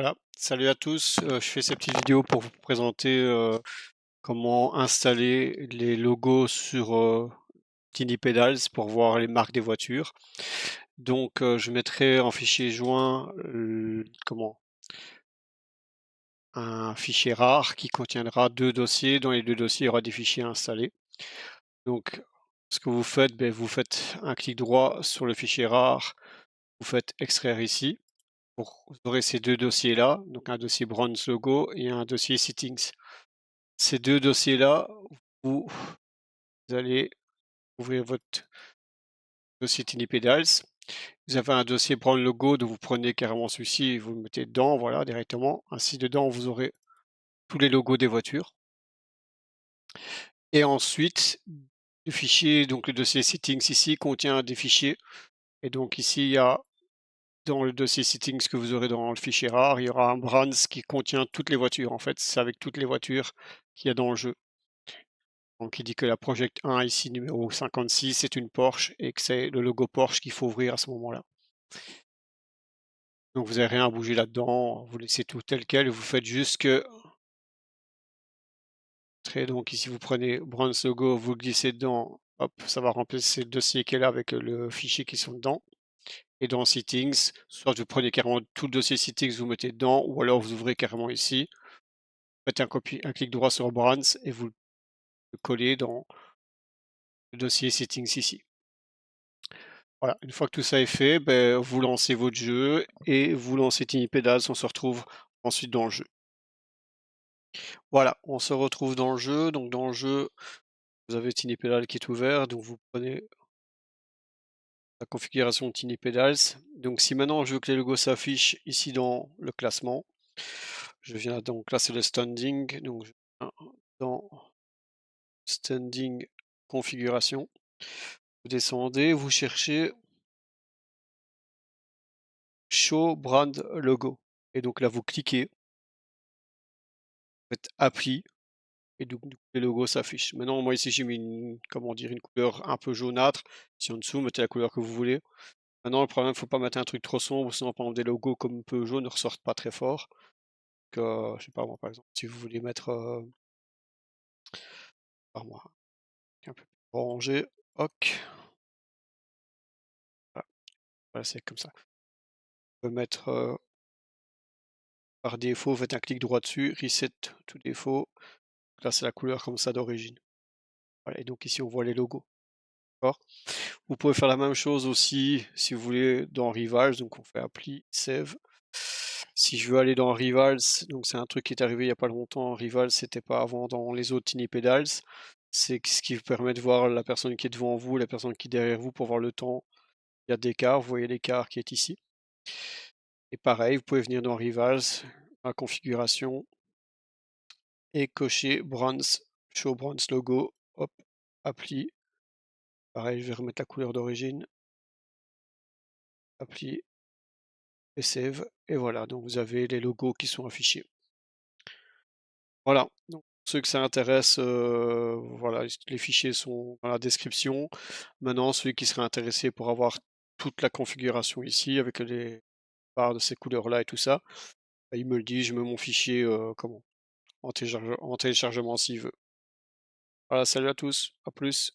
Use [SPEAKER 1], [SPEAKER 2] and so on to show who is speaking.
[SPEAKER 1] Voilà, salut à tous. Je fais cette petite vidéo pour vous présenter comment installer les logos sur Tiny Pedals pour voir les marques des voitures. Donc, je mettrai en fichier joint un fichier rare qui contiendra deux dossiers. Dans les deux dossiers, il y aura des fichiers installés. Donc, ce que vous faites, ben, vous faites un clic droit sur le fichier rare, vous faites extraire ici. Vous aurez ces deux dossiers-là, donc un dossier Bronze Logo et un dossier Settings. Ces deux dossiers-là, vous allez ouvrir votre dossier Tiny Pedals. Vous avez un dossier Brown Logo, donc vous prenez carrément celui-ci et vous le mettez dedans, voilà, directement. Ainsi, dedans, vous aurez tous les logos des voitures. Et ensuite, le fichier, donc le dossier Settings ici, contient des fichiers. Et donc ici, il y a dans le dossier Settings que vous aurez dans le fichier rare, il y aura un Brands qui contient toutes les voitures. En fait, c'est avec toutes les voitures qu'il y a dans le jeu. Donc il dit que la Project 1 ici numéro 56 c'est une Porsche et que c'est le logo Porsche qu'il faut ouvrir à ce moment-là. Donc vous n'avez rien à bouger là-dedans, vous laissez tout tel quel et vous faites juste que donc ici vous prenez Bronze Logo, vous le glissez dedans, hop, ça va remplacer le dossier qui est là avec le fichier qui sont dedans. Et dans Settings, soit vous prenez carrément tout le dossier Settings, vous mettez dedans, ou alors vous ouvrez carrément ici, faites un clic droit sur Bronze et vous le collez dans le dossier Settings ici. Voilà, une fois que tout ça est fait, ben, vous lancez votre jeu et vous lancez Tiny Pedals, on se retrouve ensuite dans le jeu. Voilà, on se retrouve dans le jeu, donc dans le jeu, vous avez Tiny Pedal qui est ouvert, donc vous prenez la configuration de Tiny Pedals. Donc si maintenant je veux que les logos s'affichent ici dans le classement, je viens donc là c'est le standing, donc je viens dans standing configuration, vous descendez, vous cherchez Show Brand Logo et donc là vous cliquez, faites appli et donc les logos s'affichent. Maintenant moi ici j'ai mis une, comment dire, une couleur un peu jaunâtre, si en dessous mettez la couleur que vous voulez. Maintenant le problème, faut pas mettre un truc trop sombre, sinon par exemple des logos comme un peu jaune ne ressortent pas très fort. Donc, je sais pas moi par exemple, si vous voulez mettre, par moi, un peu plus orangé, OK, voilà, voilà c'est comme ça. On peut mettre, par défaut, vous faites un clic droit dessus, reset tout défaut, là c'est la couleur comme ça d'origine. Voilà et donc ici on voit les logos, d'accord? Vous pouvez faire la même chose aussi si vous voulez dans Rivals, donc on fait appli, save. Si je veux aller dans Rivals, donc c'est un truc qui est arrivé il y a pas longtemps, Rivals c'était pas avant dans les autres Tiny Pedals, c'est ce qui vous permet de voir la personne qui est devant vous, la personne qui est derrière vous pour voir le temps. Il y a d'écart, vous voyez l'écart qui est ici. Et pareil, vous pouvez venir dans Rivals, la configuration et cocher Bronze, Show Bronze Logo, hop, appli. Pareil, je vais remettre la couleur d'origine, appli et save. Et voilà, donc vous avez les logos qui sont affichés. Voilà, donc ceux que ça intéresse, voilà, les fichiers sont dans la description. Maintenant, celui qui serait intéressé pour avoir toute la configuration ici avec les barres de ces couleurs-là et tout ça, bah, il me le dit, je mets mon fichier, en téléchargement s'il veut. Voilà, salut à tous, à plus.